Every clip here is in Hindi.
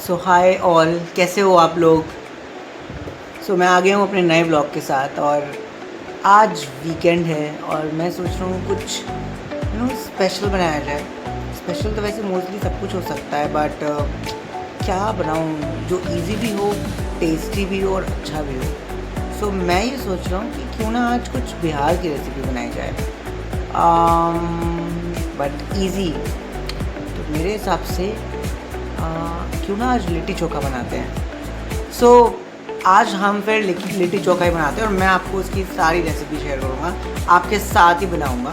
सो हाय ऑल, कैसे हो आप लोग। मैं आ गया हूँ अपने नए ब्लॉग के साथ और आज वीकेंड है और मैं सोच रहा हूँ कुछ स्पेशल बनाया जाए। स्पेशल तो वैसे मोस्टली सब कुछ हो सकता है बट क्या बनाऊँ जो इजी भी हो, टेस्टी भी हो और अच्छा भी हो। मैं ये सोच रहा हूँ कि क्यों ना आज कुछ बिहार की रेसिपी बनाई जाए बट इजी। तो मेरे हिसाब से क्यों ना आज लिट्टी चोखा बनाते हैं। आज हम फिर लिट्टी चोखा ही बनाते हैं और मैं आपको उसकी सारी रेसिपी शेयर करूँगा, आपके साथ ही बनाऊँगा।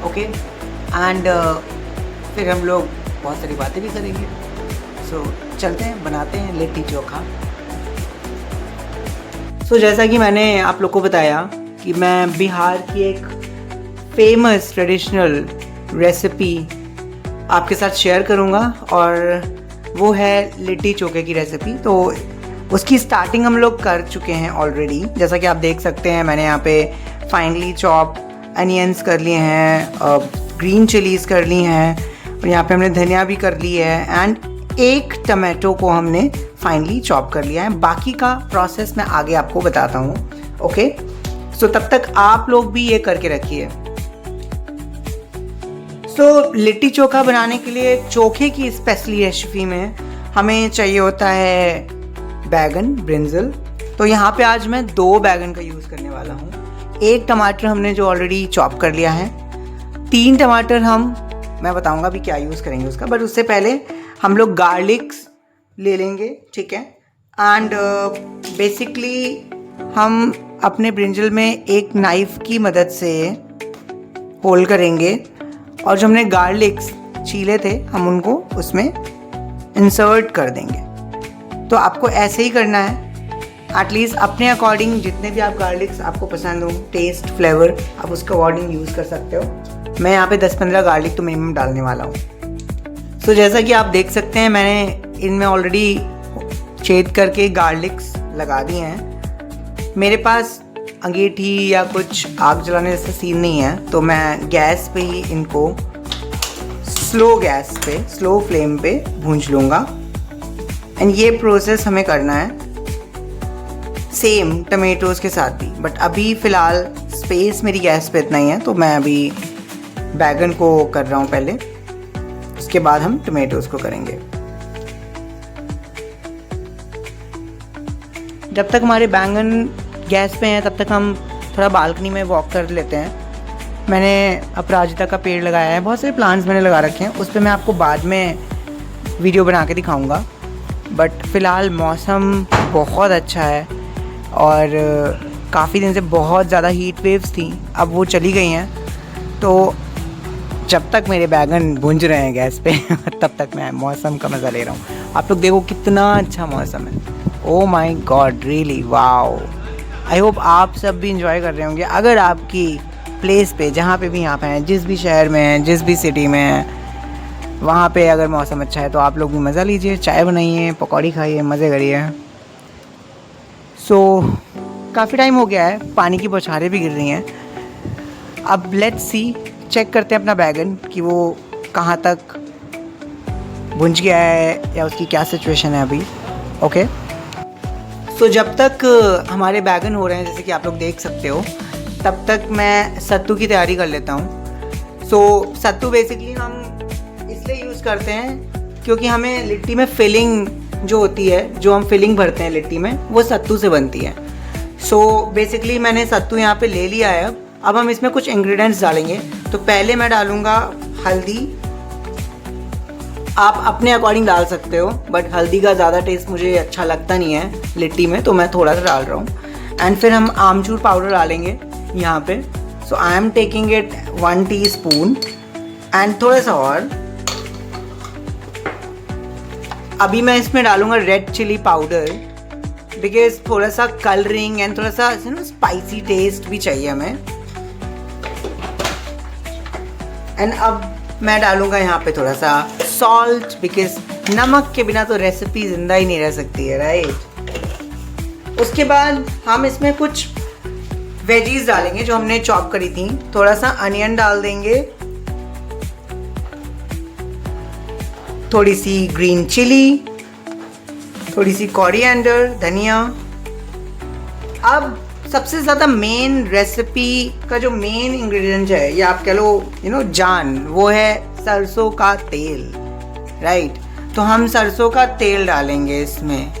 ओके एंड फिर हम लोग बहुत सारी बातें भी करेंगे। चलते हैं, बनाते हैं लिट्टी चोखा। जैसा कि मैंने आप लोग को बताया कि मैं बिहार की एक फेमस ट्रेडिशनल रेसिपी आपके साथ शेयर करूँगा और वो है लिट्टी चोखे की रेसिपी। तो उसकी स्टार्टिंग हम लोग कर चुके हैं ऑलरेडी। जैसा कि आप देख सकते हैं मैंने यहाँ पे फाइनली चॉप अनियंस कर लिए हैं, ग्रीन चिलीज़ कर ली हैं और यहाँ पे हमने धनिया भी कर ली है एंड एक टमाटो को हमने फाइनली चॉप कर लिया है। बाकी का प्रोसेस मैं आगे आपको बताता हूँ। ओके तब तक आप लोग भी ये करके रखिए। लिट्टी चोखा बनाने के लिए चोखे की स्पेशली रेसिपी में हमें चाहिए होता है बैगन, ब्रिंजल। तो यहाँ पे आज मैं 2 बैगन का यूज़ करने वाला हूँ। 1 टमाटर हमने जो ऑलरेडी चॉप कर लिया है। 3 टमाटर मैं बताऊँगा भी क्या यूज़ करेंगे उसका, बट उससे पहले हम लोग गार्लिक्स ले लेंगे, ठीक है। एंड बेसिकली हम अपने ब्रिंजल में एक नाइफ़ की मदद से होल करेंगे और जो हमने गार्लिक्स छीले थे हम उनको उसमें इंसर्ट कर देंगे। तो आपको ऐसे ही करना है, एटलीस्ट अपने अकॉर्डिंग जितने भी आप गार्लिक्स आपको पसंद हो, टेस्ट फ्लेवर आप उसके अकॉर्डिंग यूज़ कर सकते हो। मैं यहाँ पे 10-15 गार्लिक तो मिनिमम डालने वाला हूँ। जैसा कि आप देख सकते हैं मैंने इनमें ऑलरेडी छेद करके गार्लिक्स लगा दिए हैं। मेरे पास अंगीठी या कुछ आग जलाने जैसा सीन नहीं है, तो मैं गैस पे ही इनको स्लो फ्लेम पे भूंज लूँगा। एंड ये प्रोसेस हमें करना है सेम टमेटोज़ के साथ भी, बट अभी फ़िलहाल स्पेस मेरी गैस पे इतना ही है तो मैं अभी बैगन को कर रहा हूँ पहले, उसके बाद हम टमेटोज़ को करेंगे। जब तक हमारे बैंगन गैस पे हैं तब तक हम थोड़ा बालकनी में वॉक कर लेते हैं। मैंने अपराजिता का पेड़ लगाया है, बहुत सारे प्लांट्स मैंने लगा रखे हैं, उस पर मैं आपको बाद में वीडियो बना के दिखाऊंगा। बट फ़िलहाल मौसम बहुत अच्छा है और काफ़ी दिन से बहुत ज़्यादा हीट वेव्स थी, अब वो चली गई हैं। तो जब तक मेरे बैगन भुंज रहे हैं गैस पे तब तक मैं मौसम का मज़ा ले रहा हूँ। आप लोग देखो कितना अच्छा मौसम है। Oh my God, really wow. I hope आप सब भी इंजॉय कर रहे होंगे। अगर आपकी प्लेस पे जहाँ पे भी यहाँ पे हैं, जिस भी शहर में हैं, जिस भी सिटी में हैं, वहाँ पे अगर मौसम अच्छा है तो आप लोग भी मज़ा लीजिए, चाय बनाइए, पकौड़ी खाइए, मज़े करिए। काफ़ी टाइम हो गया है, पानी की बौछारें भी गिर रही हैं। अब लेट्स सी, चेक करते हैं अपना बैगन कि वो कहाँ तक भुंज गया है या उसकी क्या सिचुएशन है अभी। ओके जब तक हमारे बैगन हो रहे हैं जैसे कि आप लोग देख सकते हो, तब तक मैं सत्तू की तैयारी कर लेता हूँ। सत्तू बेसिकली हम इसलिए यूज़ करते हैं क्योंकि हमें लिट्टी में फिलिंग जो होती है, जो हम फिलिंग भरते हैं लिट्टी में, वो सत्तू से बनती है। बेसिकली मैंने सत्तू यहाँ पे ले लिया है। अब हम इसमें कुछ इंग्रेडिएंट्स डालेंगे। तो पहले मैं डालूँगा हल्दी। आप अपने अकॉर्डिंग डाल सकते हो, बट हल्दी का ज़्यादा टेस्ट मुझे अच्छा लगता नहीं है लिट्टी में, तो मैं थोड़ा सा डाल रहा हूँ। एंड फिर हम आमचूर पाउडर डालेंगे यहाँ पे। I am taking it 1 teaspoon and थोड़ा सा और। अभी मैं इसमें डालूँगा रेड चिली पाउडर, बिकॉज थोड़ा सा कलरिंग एंड थोड़ा सा स्पाइसी टेस्ट भी चाहिए हमें। एंड अब मैं डालूँगा यहाँ पे थोड़ा सा सॉल्ट, बिकॉज नमक के बिना तो रेसिपी ज़िंदा ही नहीं रह सकती है, राइट। उसके बाद हम इसमें कुछ वेजीज डालेंगे जो हमने चॉप करी थी। थोड़ा सा अनियन डाल देंगे, थोड़ी सी ग्रीन चिली, थोड़ी सी कोरिएंडर, धनिया। अब सबसे ज़्यादा मेन रेसिपी का जो मेन इंग्रेडिएंट है, या आप कह लो जान, वो है सरसों का तेल, राइट। तो हम सरसों का तेल डालेंगे इसमें।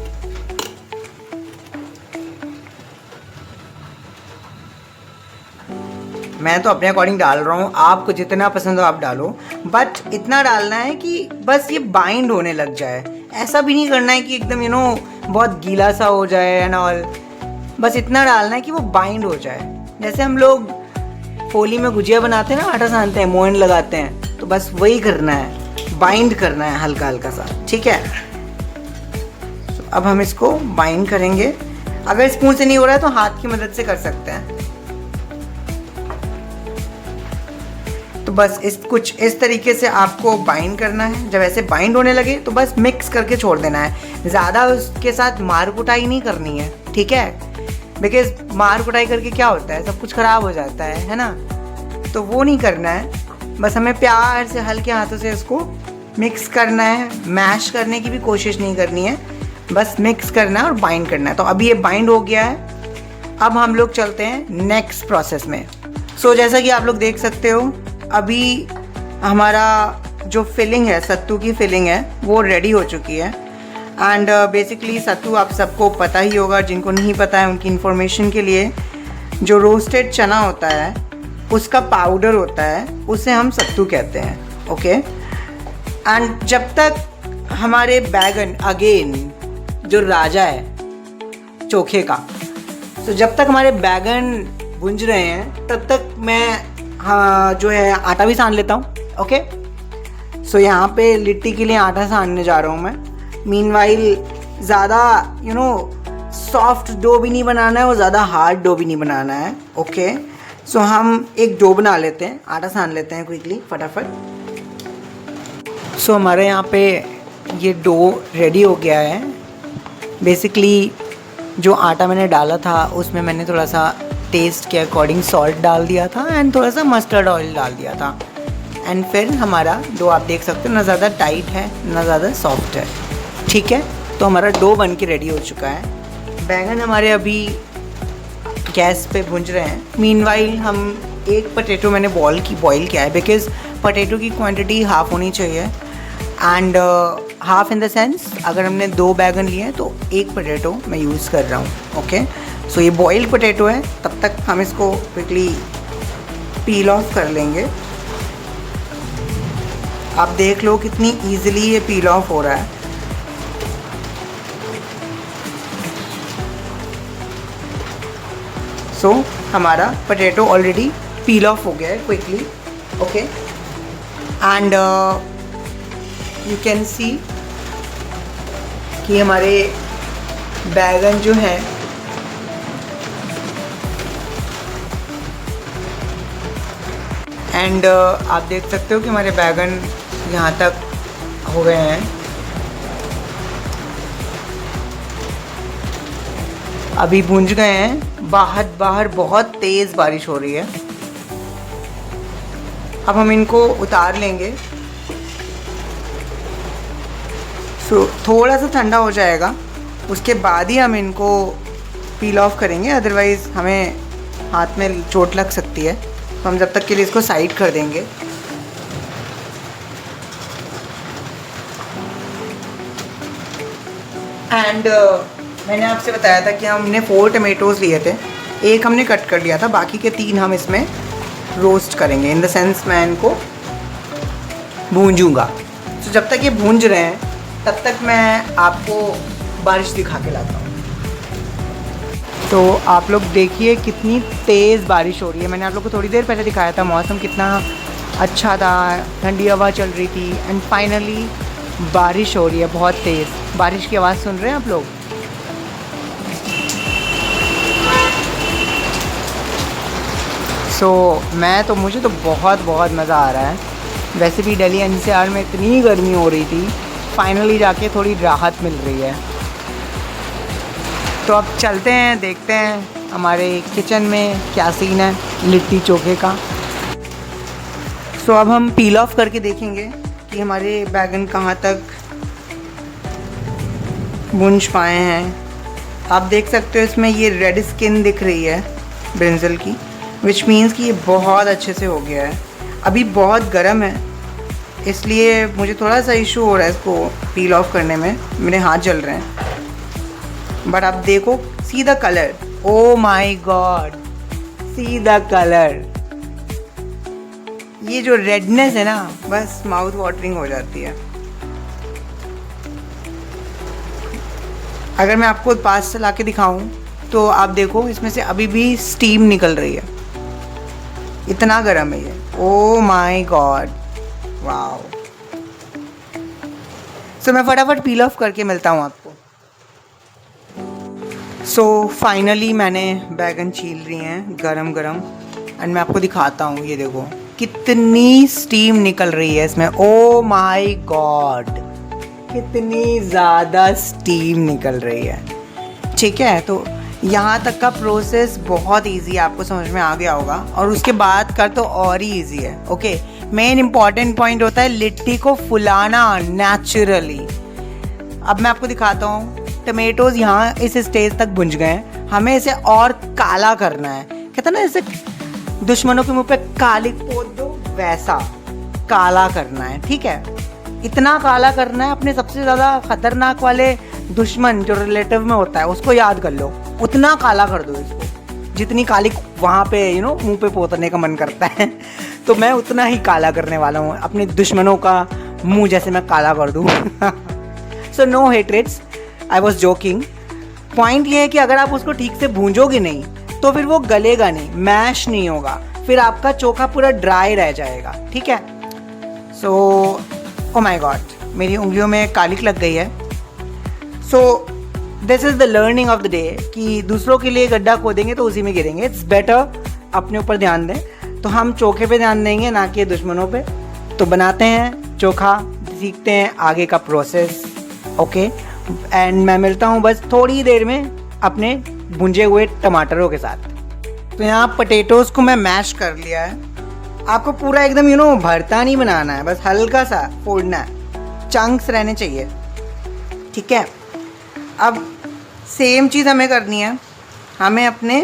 मैं तो अपने अकॉर्डिंग डाल रहा हूँ, आपको जितना पसंद हो आप डालो, बट इतना डालना है कि बस ये बाइंड होने लग जाए। ऐसा भी नहीं करना है कि एकदम बहुत गीला सा हो जाए एंड ऑल। बस इतना डालना है कि वो बाइंड हो जाए। जैसे हम लोग होली में गुजिया बनाते हैं ना, आटा सानते हैं, मोयन लगाते हैं, तो बस वही करना है, बाइंड करना है हल्का हल्का सा, ठीक है। अब हम इसको बाइंड करेंगे। अगर स्पून से नहीं हो रहा है तो हाथ की मदद से कर सकते हैं। तो बस कुछ इस तरीके से आपको बाइंड करना है। जब ऐसे बाइंड होने लगे तो बस मिक्स करके छोड़ देना है। ज़्यादा उसके साथ मार कुटाई नहीं करनी है, ठीक है, बिकॉज मार कुटाई करके क्या होता है, सब कुछ ख़राब हो जाता है ना। तो वो नहीं करना है। बस हमें प्यार से हल्के हाथों से इसको मिक्स करना है। मैश करने की भी कोशिश नहीं करनी है, बस मिक्स करना है और बाइंड करना है। तो अभी ये बाइंड हो गया है। अब हम लोग चलते हैं नेक्स्ट प्रोसेस में। सो जैसा कि आप लोग देख सकते हो, अभी हमारा जो फिलिंग है, सत्तू की फिलिंग है, वो रेडी हो चुकी है। एंड बेसिकली सत्तू आप सबको पता ही होगा, जिनको नहीं पता है उनकी इन्फॉर्मेशन के लिए, जो रोस्टेड चना होता है उसका पाउडर होता है, उसे हम सत्तू कहते हैं, ओके। एंड जब तक हमारे बैगन, अगेन जो राजा है चोखे का, तो जब तक हमारे बैगन भुंज रहे हैं तब तक मैं जो है आटा भी सान लेता हूँ, ओके। सो यहाँ पे लिट्टी के लिए आटा सानने जा रहा हूँ मैं। मीनवाइल ज़्यादा सॉफ्ट डो भी नहीं बनाना है और ज़्यादा हार्ड डो भी नहीं बनाना है, ओके। सो हम एक डो बना लेते हैं, आटा सान लेते हैं क्विकली, फटाफट। सो हमारे यहाँ पे ये डो रेडी हो गया है। बेसिकली जो आटा मैंने डाला था उसमें मैंने थोड़ा सा टेस्ट के अकॉर्डिंग सॉल्ट डाल दिया था एंड थोड़ा सा मस्टर्ड ऑयल डाल दिया था। एंड फिर हमारा डो आप देख सकते हो, ना ज़्यादा टाइट है ना ज़्यादा सॉफ्ट है, ठीक है। तो हमारा डो बन के रेडी हो चुका है। बैंगन हमारे अभी गैस पे भुंज रहे हैं। मीनवाइल हम एक पोटैटो मैंने बॉईल किया है, बिकॉज़ पोटैटो की क्वांटिटी हाफ़ होनी चाहिए। And half in the sense, अगर हमने 2 बैगन लिए हैं तो 1 पोटैटो मैं यूज़ कर रहा हूँ, ओके। सो ये बॉइल्ड पोटैटो है। तब तक हम इसको क्विकली पील ऑफ कर लेंगे। आप देख लो कितनी ईजिली ये पील ऑफ हो रहा है। सो हमारा पोटैटो ऑलरेडी पील ऑफ हो गया है quickly, okay. And you can see कि हमारे बैगन जो हैं एंड आप देख सकते हो कि हमारे बैगन यहाँ तक हो गए हैं। अभी भुंज गए हैं। बाहर बहुत तेज़ बारिश हो रही है। अब हम इनको उतार लेंगे। सो थोड़ा सा ठंडा हो जाएगा, उसके बाद ही हम इनको पील ऑफ करेंगे, अदरवाइज़ हमें हाथ में चोट लग सकती है। तो हम जब तक के लिए इसको साइड कर देंगे। एंड मैंने आपसे बताया था कि हमने 4 टमेटोज़ लिए थे, 1 हमने कट कर लिया था, बाकी के 3 हम इसमें रोस्ट करेंगे। इन द सेंस मैं इनको भूंजूंगा। तो जब तक ये भूंज रहे हैं तब तक मैं आपको बारिश दिखा के लाता हूँ। तो आप लोग देखिए कितनी तेज़ बारिश हो रही है। मैंने आप लोग को थोड़ी देर पहले दिखाया था मौसम कितना अच्छा था, ठंडी हवा चल रही थी एंड फाइनली बारिश हो रही है बहुत तेज़। बारिश की आवाज़ सुन रहे हैं आप लोग? मुझे तो बहुत मज़ा आ रहा है। वैसे भी दिल्ली एनसीआर में इतनी गर्मी हो रही थी, फाइनली जाके थोड़ी राहत मिल रही है। तो अब चलते हैं, देखते हैं हमारे किचन में क्या सीन है लिट्टी चोखे का। अब हम पील ऑफ करके देखेंगे कि हमारे बैगन कहाँ तक भूंज पाए हैं। आप देख सकते हो इसमें ये रेड स्किन दिख रही है ब्रिंजल की, विच मीन्स कि ये बहुत अच्छे से हो गया है। अभी बहुत गर्म है इसलिए मुझे थोड़ा सा इशू हो रहा है इसको पील ऑफ करने में, मेरे हाथ जल रहे हैं। बट आप देखो, see the colour, oh my God, see the colour. ये जो रेडनेस है ना, बस माउथ वाटरिंग हो जाती है। अगर मैं आपको पास से लाके दिखाऊं तो आप देखो इसमें से अभी भी स्टीम निकल रही है, इतना गर्म है ये। ओ माई गॉड, वाओ। सो मैं फटाफट पील ऑफ करके मिलता हूँ आपको। सो फाइनली मैंने बैगन छील रही हैं गरम गरम, एंड मैं आपको दिखाता हूँ। ये देखो कितनी स्टीम निकल रही है इसमें, ओ माई गॉड, कितनी ज़्यादा स्टीम निकल रही है। ठीक है, तो यहाँ तक का प्रोसेस बहुत इजी है, आपको समझ में आ गया होगा। और उसके बाद कर तो और ही इजी है। ओके, मेन इंपॉर्टेंट पॉइंट होता है लिट्टी को फुलाना नेचुरली। अब मैं आपको दिखाता हूँ। टमेटोज़ यहाँ इस स्टेज तक भुंज गए हैं, हमें इसे और काला करना है। कहते हैं ना, जैसे दुश्मनों के मुंह पे काली पोत दो, वैसा काला करना है। ठीक है, इतना काला करना है, अपने सबसे ज़्यादा खतरनाक वाले दुश्मन जो रिलेटिव में होता है उसको याद कर लो, उतना काला कर दो इसको, जितनी काली वहाँ पे मुंह पे पोतने का मन करता है। तो मैं उतना ही काला करने वाला हूँ, अपने दुश्मनों का मुंह जैसे मैं काला कर दूँ। So no haters, I was joking. Point ये है कि अगर आप उसको ठीक से भूंजोगे नहीं तो फिर वो गलेगा नहीं, मैश नहीं होगा, फिर आपका चोखा पूरा ड्राई रह जाएगा। ठीक है, सो ओ माई गॉड, मेरी उंगलियों में कालिक लग गई है। So this is the learning of the day कि दूसरों के लिए गड्ढा खोदेंगे तो उसी में गिरेंगे। इट्स बेटर अपने ऊपर ध्यान दें। तो हम चोखे पे ध्यान देंगे, ना कि दुश्मनों पे। तो बनाते हैं चोखा, सीखते हैं आगे का प्रोसेस। ओके, एंड मैं मिलता हूँ बस थोड़ी देर में अपने भुंजे हुए टमाटरों के साथ। तो यहाँ पटेटोज़ को मैं मैश कर लिया है। आपको पूरा एकदम भरता नहीं बनाना है, बस हल्का सा फोड़ना है, चंक्स रहने चाहिए। ठीक है, अब सेम चीज़ हमें करनी है, हमें अपने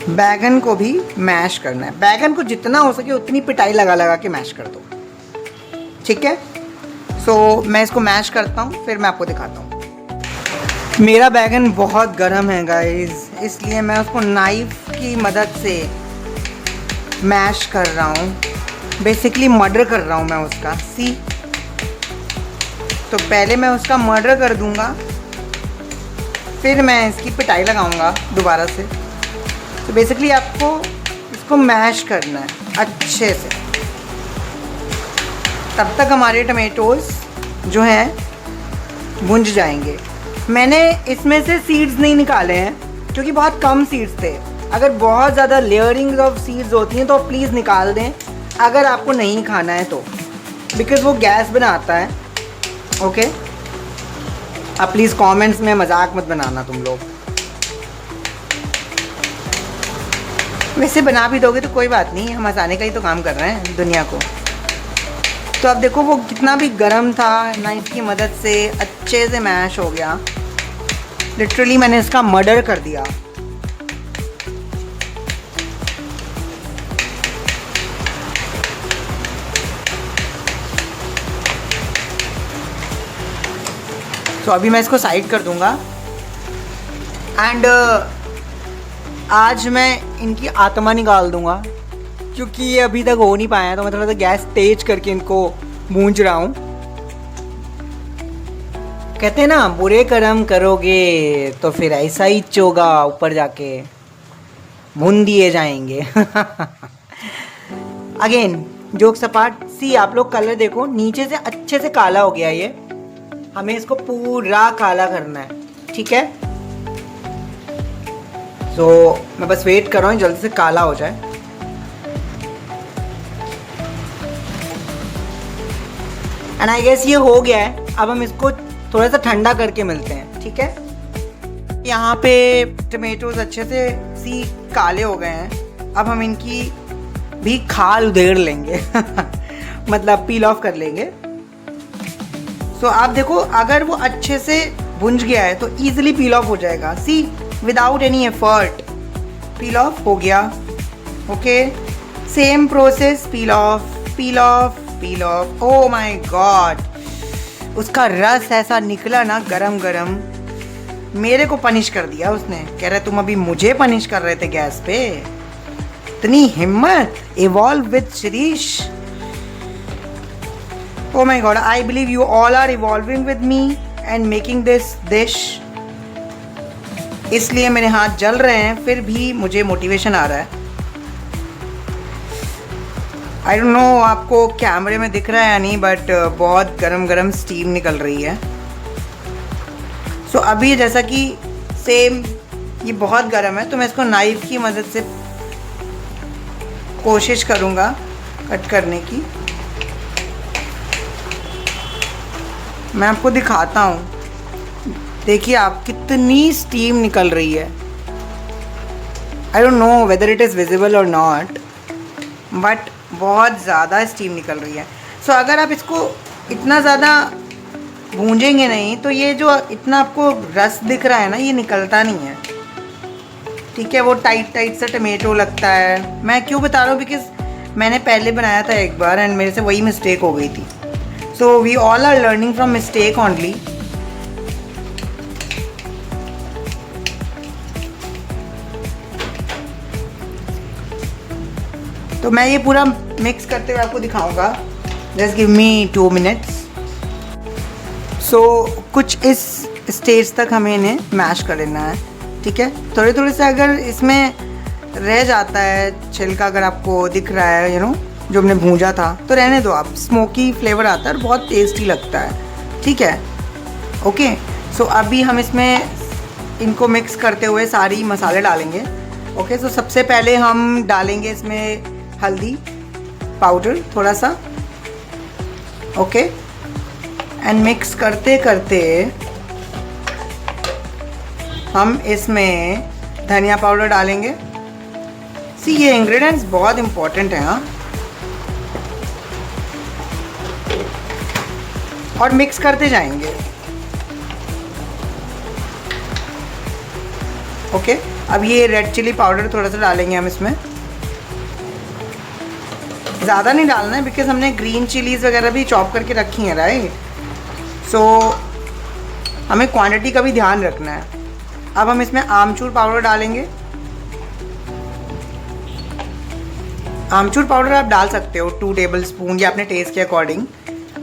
बैगन को भी मैश करना है। बैगन को जितना हो सके उतनी पिटाई लगा लगा के मैश कर दो। ठीक है, सो मैं इसको मैश करता हूँ, फिर मैं आपको दिखाता हूँ। मेरा बैगन बहुत गर्म है गाइस, इसलिए मैं उसको नाइफ की मदद से मैश कर रहा हूँ। बेसिकली मर्डर कर रहा हूँ मैं उसका। सी, तो पहले मैं उसका मर्डर कर दूँगा, फिर मैं इसकी पिटाई लगाऊँगा दोबारा से। तो बेसिकली आपको इसको मैश करना है अच्छे से, तब तक हमारे टमेटोज़ जो हैं भुंज जाएंगे। मैंने इसमें से सीड्स नहीं निकाले हैं क्योंकि बहुत कम सीड्स थे। अगर बहुत ज़्यादा लेयरिंग ऑफ सीड्स होती हैं तो प्लीज़ निकाल दें, अगर आपको नहीं खाना है तो, बिकॉज़ वो गैस बनाता है। ओके, आप प्लीज़ कमेंट्स में मजाक मत बनाना तुम लोग। वैसे बना भी दोगे तो कोई बात नहीं, हम हंसाने का ही तो काम कर रहे हैं दुनिया को। तो अब देखो वो कितना भी गर्म था, नाइफ की मदद से अच्छे से मैश हो गया। लिटरली मैंने इसका मर्डर कर दिया। तो अभी मैं इसको साइड कर दूंगा। एंड आज मैं इनकी आत्मा निकाल दूंगा क्योंकि ये अभी तक हो नहीं पाया, तो मैं थोड़ा सा गैस तेज करके इनको भूंज रहा हूँ। कहते हैं ना, बुरे कर्म करोगे तो फिर ऐसा ही चोगा ऊपर जाके भून दिए जाएंगे। अगेन जोक सपाट। सी, आप लोग कलर देखो, नीचे से अच्छे से काला हो गया ये। हमें इसको पूरा काला करना है। ठीक है, तो मैं बस वेट कर रहा हूँ जल्दी से काला हो जाए। एंड आई गेस ये हो गया है। अब हम इसको थोड़ा सा ठंडा करके मिलते हैं। ठीक है, यहाँ पे टमेटोज अच्छे से सी काले हो गए हैं। अब हम इनकी भी खाल उधेड़ लेंगे। मतलब पील ऑफ कर लेंगे। सो आप देखो, अगर वो अच्छे से भुंज गया है तो ईजिली पील ऑफ हो जाएगा। See, without any effort peel off हो गया। Okay, same process, peel off, peel off, peel off. Oh my god, उसका रस ऐसा निकला ना गरम गरम, मेरे को पनिश कर दिया उसने। कह रहा तुम अभी मुझे पनिश कर रहे थे गैस पे, इतनी हिम्मत। Evolve with Shirish. Oh my god, I believe you all are evolving with me and making this dish. इसलिए मेरे हाथ जल रहे हैं, फिर भी मुझे मोटिवेशन आ रहा है। आई डोंट नो आपको कैमरे में दिख रहा है या नहीं, बट बहुत गरम गरम स्टीम निकल रही है। सो अभी जैसा कि सेम ये बहुत गरम है, तो मैं इसको नाइफ की मदद से कोशिश करूँगा कट करने की। मैं आपको दिखाता हूँ, देखिए आप, कितनी स्टीम निकल रही है। I don't know whether it is visible और नॉट, बट बहुत ज़्यादा स्टीम निकल रही है। सो अगर आप इसको इतना ज़्यादा भूंजेंगे नहीं तो ये जो इतना आपको रस दिख रहा है ना, ये निकलता नहीं है। ठीक है, वो टाइट टाइट सा टमेटो लगता है। मैं क्यों बता रहा हूँ, बिकॉज मैंने पहले बनाया था एक बार एंड मेरे से वही मिस्टेक हो गई थी। So we all are learning from mistake only. तो मैं ये पूरा मिक्स करते हुए आपको दिखाऊंगा। Just give me 2 minutes. So कुछ इस स्टेज तक हमें इन्हें मैश कर लेना है। ठीक है, थोड़े थोड़े से अगर इसमें रह जाता है छिलका, अगर आपको दिख रहा है, यू नो, जो हमने भूंजा था, तो रहने दो आप। स्मोकी फ्लेवर आता है और बहुत टेस्टी लगता है। ठीक है, ओके। सो अभी हम इसमें इनको मिक्स करते हुए सारी मसाले डालेंगे। ओके, सो सबसे पहले हम डालेंगे इसमें हल्दी पाउडर थोड़ा सा। ओके, एंड मिक्स करते करते हम इसमें धनिया पाउडर डालेंगे। सी, ये इंग्रेडिएंट्स बहुत इंपॉर्टेंट हैं। हाँ, और मिक्स करते जाएंगे। ओके, अब ये रेड चिली पाउडर थोड़ा सा डालेंगे हम इसमें। ज़्यादा नहीं डालना है, बिकॉज हमने ग्रीन चिलीज़ वगैरह भी चॉप करके रखी हैं, राइट। सो हमें क्वांटिटी का भी ध्यान रखना है। अब हम इसमें आमचूर पाउडर डालेंगे। आमचूर पाउडर आप डाल सकते हो 2 टेबल स्पून, या अपने टेस्ट के अकॉर्डिंग।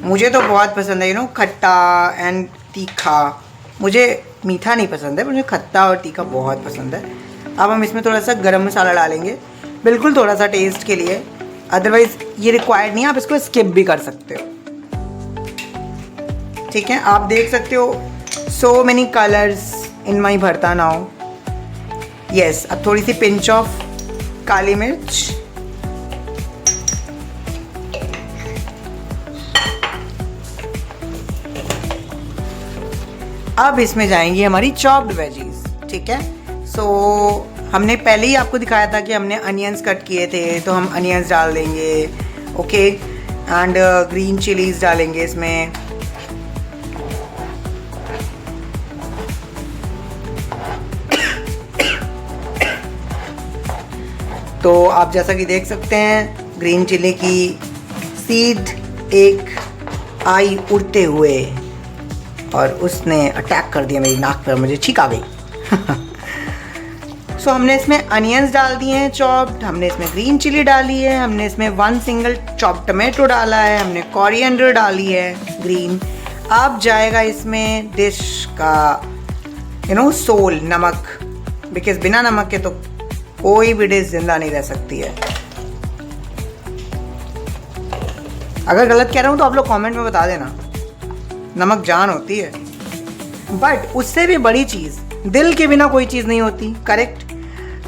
मुझे तो बहुत पसंद है, यू नो, खट्टा एंड तीखा। मुझे मीठा नहीं पसंद है, मुझे खट्टा और तीखा बहुत पसंद है। अब हम इसमें थोड़ा सा गरम मसाला डालेंगे, बिल्कुल थोड़ा सा टेस्ट के लिए। अदरवाइज़ ये रिक्वायर्ड नहीं है, आप इसको स्किप भी कर सकते हो। ठीक है, आप देख सकते हो सो मेनी कलर्स इन माई भरता नाउ। यस, अब थोड़ी सी पिंच ऑफ काली मिर्च, अब इसमें जाएंगी हमारी चॉप्ड वेजीज। ठीक है, सो हमने पहले ही आपको दिखाया था कि हमने अनियंस कट किए थे, तो हम अनियंस डाल देंगे। ओके, एंड ग्रीन चिलीज डालेंगे इसमें। तो आप जैसा कि देख सकते हैं, ग्रीन चिली की सीड एक आई उड़ते हुए और उसने अटैक कर दिया मेरी नाक पर, मुझे छींक आ गई। सो हमने इसमें अनियंस डाल दिए हैं चॉप्ड, हमने इसमें ग्रीन चिली डाली है, हमने इसमें 1 सिंगल चॉप्ड टमाटो डाला है, हमने कोरिएंडर डाली है ग्रीन। अब जाएगा इसमें डिश का, यू नो, सोल, नमक, बिकॉज बिना नमक के तो कोई भी डिश जिंदा नहीं रह सकती है। अगर गलत कह रहा हूँ तो आप लोग कमेंट में बता देना, नमक जान होती है। बट उससे भी बड़ी चीज़, दिल के बिना कोई चीज़ नहीं होती, करेक्ट।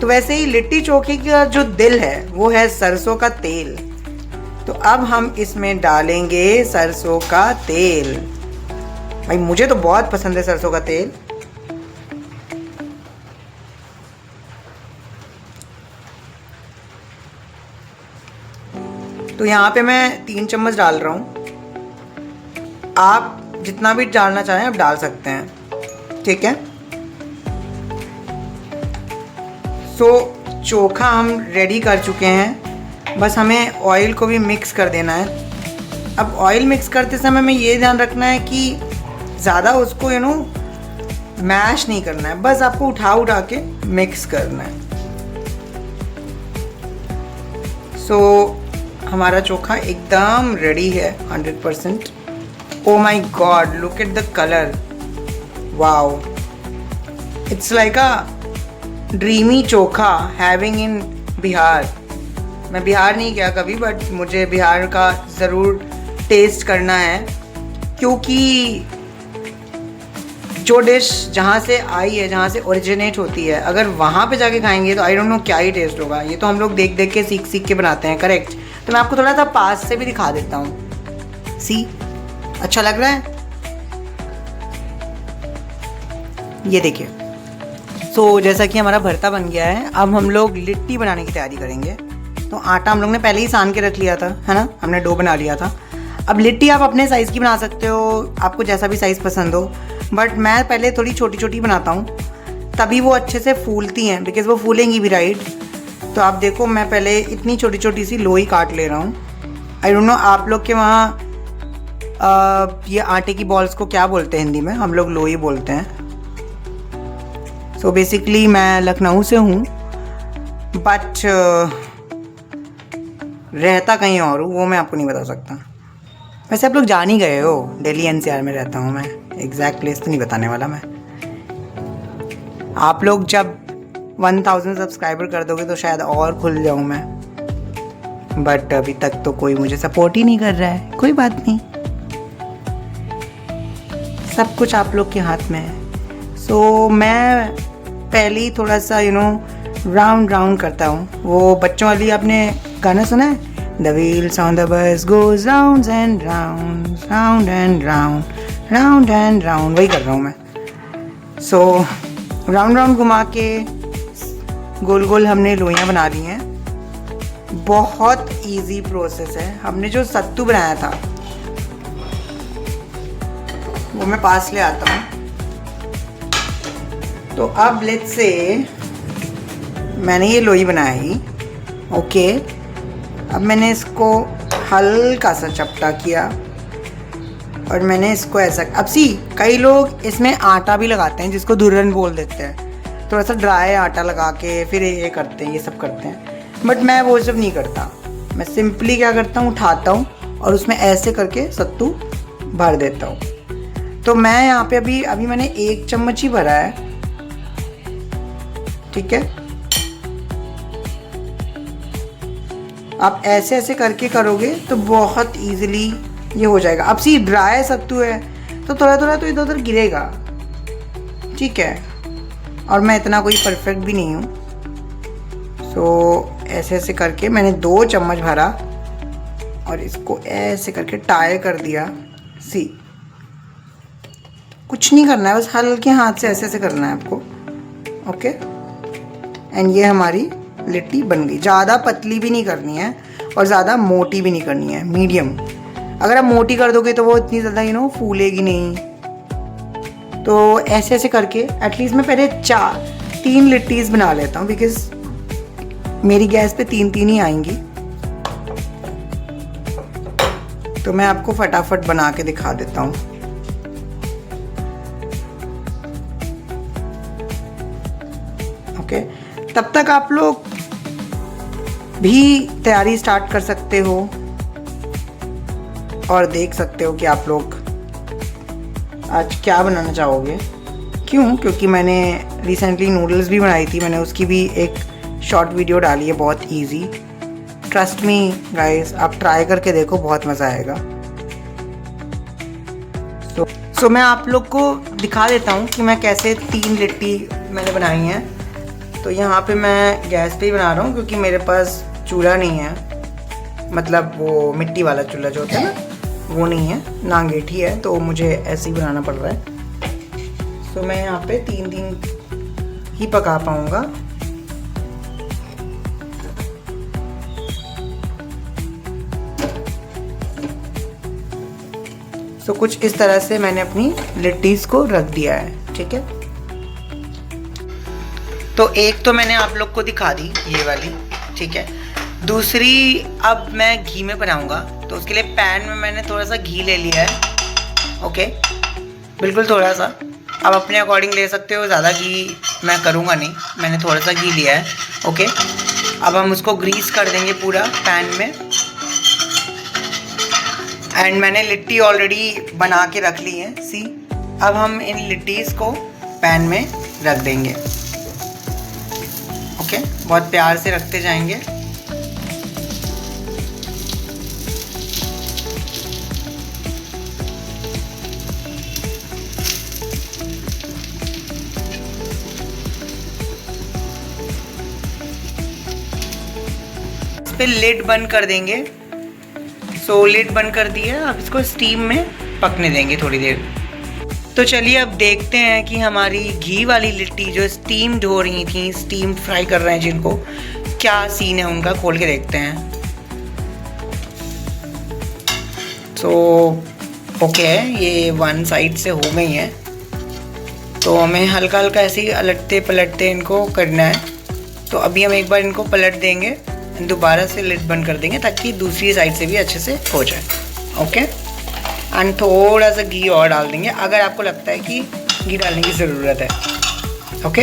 तो वैसे ही लिट्टी चोखे का जो दिल है वो है सरसों का तेल। तो अब हम इसमें डालेंगे सरसों का तेल। भाई मुझे तो बहुत पसंद है सरसों का तेल। तो यहाँ पे मैं 3 चम्मच डाल रहा हूँ। आप जितना भी डालना चाहें आप डाल सकते हैं, ठीक है। सो चोखा हम रेडी कर चुके हैं, बस हमें ऑयल को भी मिक्स कर देना है। अब ऑयल मिक्स करते समय में ये ध्यान रखना है कि ज़्यादा उसको मैश नहीं करना है, बस आपको उठा के मिक्स करना है। सो हमारा चोखा एकदम रेडी है 100%। Oh my god, look at the colour, wow, it's like a dreamy chokha having in Bihar. मैं बिहार नहीं गया कभी, बट मुझे बिहार का ज़रूर टेस्ट करना है, क्योंकि जो डिश जहाँ से आई है, जहाँ से ओरिजिनेट होती है, अगर वहाँ पे जाके खाएंगे तो आई डोंट नो क्या ही टेस्ट होगा। ये तो हम लोग देख देख के सीख के बनाते हैं, करेक्ट। तो मैं आपको थोड़ा सा पास से भी दिखा देता हूँ। सी, अच्छा लग रहा है, ये देखिए। सो जैसा कि हमारा भरता बन गया है, अब हम लोग लिट्टी बनाने की तैयारी करेंगे। तो आटा हम लोग ने पहले ही सान के रख लिया था, है ना, हमने डो बना लिया था। अब लिट्टी आप अपने साइज़ की बना सकते हो, आपको जैसा भी साइज़ पसंद हो, बट मैं पहले थोड़ी छोटी छोटी बनाता हूँ, तभी वो अच्छे से फूलती हैं, बिकॉज़ वो फूलेंगी भी, राइट। तो आप देखो, मैं पहले इतनी छोटी छोटी सी लोई काट ले रहा हूँ। आई डोंट नो आप लोग के वहाँ ये आटे की बॉल्स को क्या बोलते हैं हिंदी में, हम लोग लोई बोलते हैं। सो बेसिकली मैं लखनऊ से हूँ, बट रहता कहीं और हूँ, वो मैं आपको नहीं बता सकता। वैसे आप लोग जान ही गए हो, दिल्ली एनसीआर में रहता हूँ मैं, एग्जैक्ट प्लेस तो नहीं बताने वाला मैं। आप लोग जब 1000 सब्सक्राइबर कर दोगे तो शायद और खुल जाऊँ मैं, बट अभी तक तो कोई मुझे सपोर्ट ही नहीं कर रहा है। कोई बात नहीं, सब कुछ आप लोग के हाथ में है। सो मैं पहले ही थोड़ा सा राउंड राउंड करता हूँ। वो बच्चों वाली आपने गाना सुना है, The wheels on the bus goes round and round, round and round, round and round, वही कर रहा हूँ मैं। सो राउंड राउंड घुमा के गोल गोल हमने लोइयाँ बना ली हैं। बहुत इजी प्रोसेस है। हमने जो सत्तू बनाया था वो मैं पास ले आता हूँ। तो अब लेट्स से मैंने ये लोई बनाई, ओके। अब मैंने इसको हल्का सा चपटा किया और मैंने इसको ऐसा, अब कई लोग इसमें आटा भी लगाते हैं, जिसको धुरन बोल देते हैं। थोड़ा सा ड्राई आटा लगा के फिर ये करते हैं, ये सब करते हैं, बट मैं वो सब नहीं करता। मैं सिंपली क्या करता हूँ, उठाता हूँ और उसमें ऐसे करके सत्तू भर देता हूँ। तो मैं यहाँ पे अभी मैंने 1 चम्मच ही भरा है, ठीक है। आप ऐसे ऐसे करके करोगे तो बहुत इजीली ये हो जाएगा। अब ड्राई सत्तू है तो थोड़ा थोड़ा तो इधर उधर गिरेगा, ठीक है। और मैं इतना कोई परफेक्ट भी नहीं हूँ। सो ऐसे ऐसे करके मैंने 2 चम्मच भरा और इसको ऐसे करके टाई कर दिया। कुछ नहीं करना है, बस हल्के हाथ से ऐसे ऐसे करना है आपको, ओके। एंड ये हमारी लिट्टी बन गई। ज़्यादा पतली भी नहीं करनी है और ज़्यादा मोटी भी नहीं करनी है, मीडियम। अगर आप मोटी कर दोगे तो वो इतनी ज़्यादा फूलेगी नहीं। तो ऐसे ऐसे करके एटलीस्ट मैं पहले 3 लिट्टीज़ बना लेता हूँ, बिकॉज़ मेरी गैस पे 3 ही आएंगी। तो मैं आपको फटाफट बना के दिखा देता हूँ। ओके, तब तक आप लोग भी तैयारी स्टार्ट कर सकते हो और देख सकते हो कि आप लोग आज क्या बनाना चाहोगे। क्यों? क्योंकि मैंने रिसेंटली नूडल्स भी बनाई थी, मैंने उसकी भी एक शॉर्ट वीडियो डाली है, बहुत इजी। ट्रस्ट मी गाइस, आप ट्राई करके देखो, बहुत मज़ा आएगा। सो मैं आप लोग को दिखा देता हूँ कि मैं कैसे 3 लिट्टी मैंने बनाई हैं। तो यहाँ पे मैं गैस पे ही बना रहा हूँ, क्योंकि मेरे पास चूल्हा नहीं है, मतलब वो मिट्टी वाला चूल्हा जो होता है ना, वो नहीं है, ना अंगीठी है, तो मुझे ऐसे ही बनाना पड़ रहा है। सो मैं यहाँ पे 3 ही पका पाऊँगा। सो कुछ इस तरह से मैंने अपनी लिट्टीज़ को रख दिया है, ठीक है। तो एक तो मैंने आप लोग को दिखा दी ये वाली, ठीक है। दूसरी अब मैं घी में बनाऊंगा, तो उसके लिए पैन में मैंने थोड़ा सा घी ले लिया है, ओके, बिल्कुल थोड़ा सा। आप अपने अकॉर्डिंग ले सकते हो, ज़्यादा घी मैं करूँगा नहीं, मैंने थोड़ा सा घी लिया है, ओके। अब हम उसको ग्रीस कर देंगे पूरा पैन में। एंड मैंने लिट्टी ऑलरेडी बना के रख ली है, सी। अब हम इन लिट्टीज़ को पैन में रख देंगे, ओके। बहुत प्यार से रखते जाएंगे। इस पे लिड बंद कर देंगे। सो लिड बंद कर दिया, अब इसको स्टीम में पकने देंगे थोड़ी देर। तो चलिए अब देखते हैं कि हमारी घी वाली लिट्टी जो स्टीम्ड हो रही थी, स्टीम फ्राई कर रहे हैं जिनको, क्या सीन है उनका, खोल के देखते हैं। तो ओके, ये वन साइड से हो गई है, तो हमें हल्का हल्का ऐसे ही अलटते पलटते इनको करना है। तो अभी हम एक बार इनको पलट देंगे, दोबारा से लिड बंद कर देंगे ताकि दूसरी साइड से भी अच्छे से हो जाए, ओके। एंड थोड़ा सा घी और डाल देंगे अगर आपको लगता है कि घी डालने की ज़रूरत है, ओके।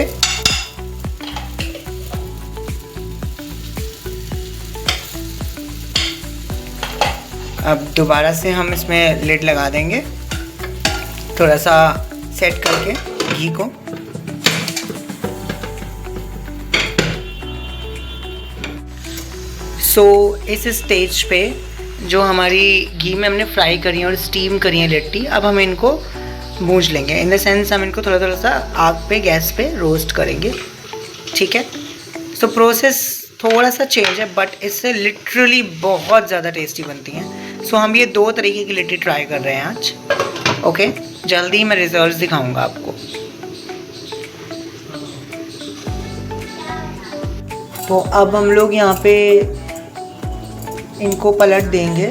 अब दोबारा से हम इसमें लिड लगा देंगे, थोड़ा सा सेट करके घी को। सो इस स्टेज पे जो हमारी घी में हमने फ्राई करी है और स्टीम करी है लिट्टी, अब हम इनको भूंज लेंगे। इन द सेंस हम इनको थोड़ा थोड़ा सा आग पे, गैस पे रोस्ट करेंगे, ठीक है। सो प्रोसेस थोड़ा सा चेंज है, बट इससे लिटरली बहुत ज़्यादा टेस्टी बनती हैं। सो हम ये दो तरीके की लिट्टी ट्राई कर रहे हैं आज, ओके। जल्दी मैं रिजल्ट्स दिखाऊंगा आपको। तो अब हम लोग यहाँ पे इनको पलट देंगे।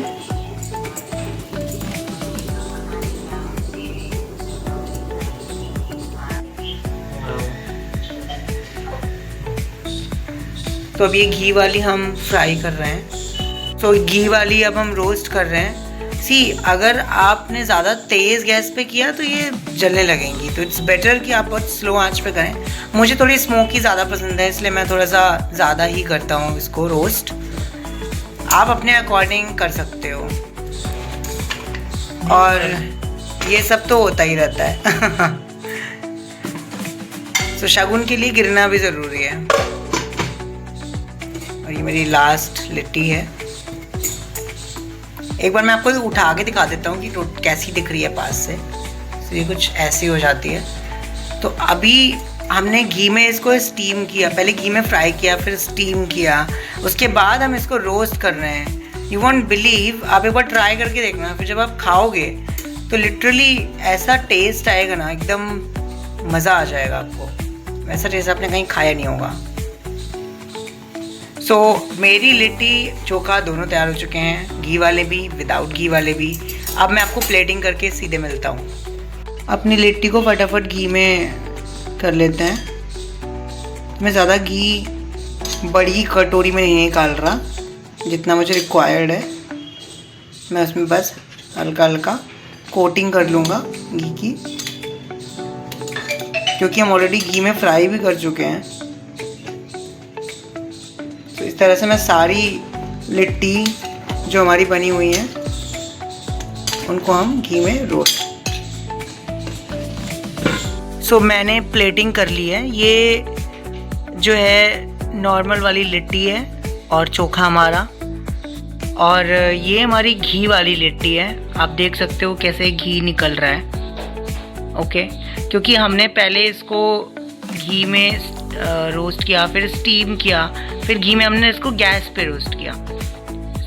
तो अब ये घी वाली हम फ्राई कर रहे हैं, तो घी वाली अब हम रोस्ट कर रहे हैं। सी, अगर आपने ज़्यादा तेज़ गैस पे किया तो ये जलने लगेंगी, तो इट्स बेटर कि आप बहुत स्लो आंच पे करें। मुझे थोड़ी स्मोकी ज़्यादा पसंद है, इसलिए मैं थोड़ा सा ज़्यादा ही करता हूँ इसको रोस्ट। आप अपने अकॉर्डिंग कर सकते हो, और ये सब तो होता ही रहता है। तो शगुन के लिए गिरना भी ज़रूरी है। और ये मेरी लास्ट लिट्टी है। एक बार मैं आपको उठा के दिखा देता हूँ कि कैसी दिख रही है पास से। तो ये कुछ ऐसी हो जाती है। तो अभी हमने घी में इसको स्टीम किया, पहले घी में फ्राई किया, फिर स्टीम किया, उसके बाद हम इसको रोस्ट कर रहे हैं। यू वॉन्ट बिलीव, आप एक बार ट्राई करके देखना, फिर जब आप खाओगे तो लिटरली ऐसा टेस्ट आएगा ना, एकदम मज़ा आ जाएगा आपको। वैसा टेस्ट आपने कहीं खाया नहीं होगा। सो मेरी लिट्टी चोखा दोनों तैयार हो चुके हैं, घी वाले भी, विदाउट घी वाले भी। अब मैं आपको प्लेटिंग करके सीधे मिलता हूँ। अपनी लिट्टी को फटाफट घी में कर लेते हैं। मैं ज़्यादा घी बड़ी कटोरी में नहीं निकाल रहा, जितना मुझे रिक्वायर्ड है मैं उसमें बस हल्का हल्का कोटिंग कर लूँगा घी की, क्योंकि हम ऑलरेडी घी में फ्राई भी कर चुके हैं। तो इस तरह से मैं सारी लिट्टी जो हमारी बनी हुई है उनको हम घी में रोस्ट। सो मैंने प्लेटिंग कर ली है। ये जो है नॉर्मल वाली लिट्टी है और चोखा हमारा, और ये हमारी घी वाली लिट्टी है। आप देख सकते हो कैसे घी निकल रहा है, ओके। क्योंकि हमने पहले इसको घी में रोस्ट किया, फिर स्टीम किया, फिर घी में हमने इसको गैस पे रोस्ट किया।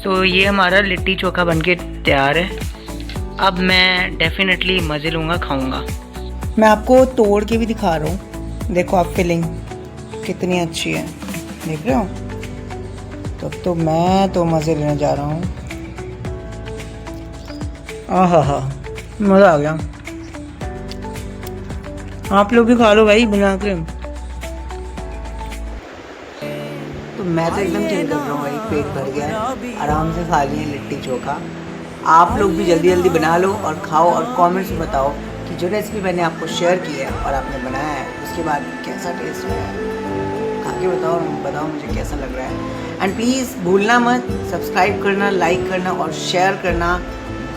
तो ये हमारा लिट्टी चोखा बनके तैयार है। अब मैं डेफिनेटली मज़े लूँगा, खाऊँगा। मैं आपको तोड़ के भी दिखा रहा हूँ, देखो आप फिलिंग कितनी अच्छी है, देख रहे हो। तो मैं तो मज़े लेने जा रहा हूँ। आहा, मज़ा आ गया। आप लोग भी खा लो भाई बना के। तो मैं तो एकदम चिल कर रहा हूँ भाई, पेट भर गया है, आराम से खा लिए लिट्टी चोखा। आप लोग भी जल्दी जल्दी बना लो और खाओ, और कमेंट्स में बताओ कि जो रेसिपी मैंने आपको शेयर की है और आपने बनाया है उसके बाद कैसा टेस्ट है। खा के बताओ मुझे कैसा लग रहा है। एंड प्लीज़ भूलना मत सब्सक्राइब करना, लाइक करना और शेयर करना,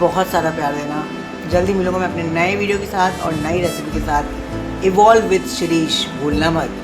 बहुत सारा प्यार देना। जल्दी मिलूंगा मैं अपने नए वीडियो के साथ और नई रेसिपी के साथ। इवॉल्व विद शिरीष भूलना मत।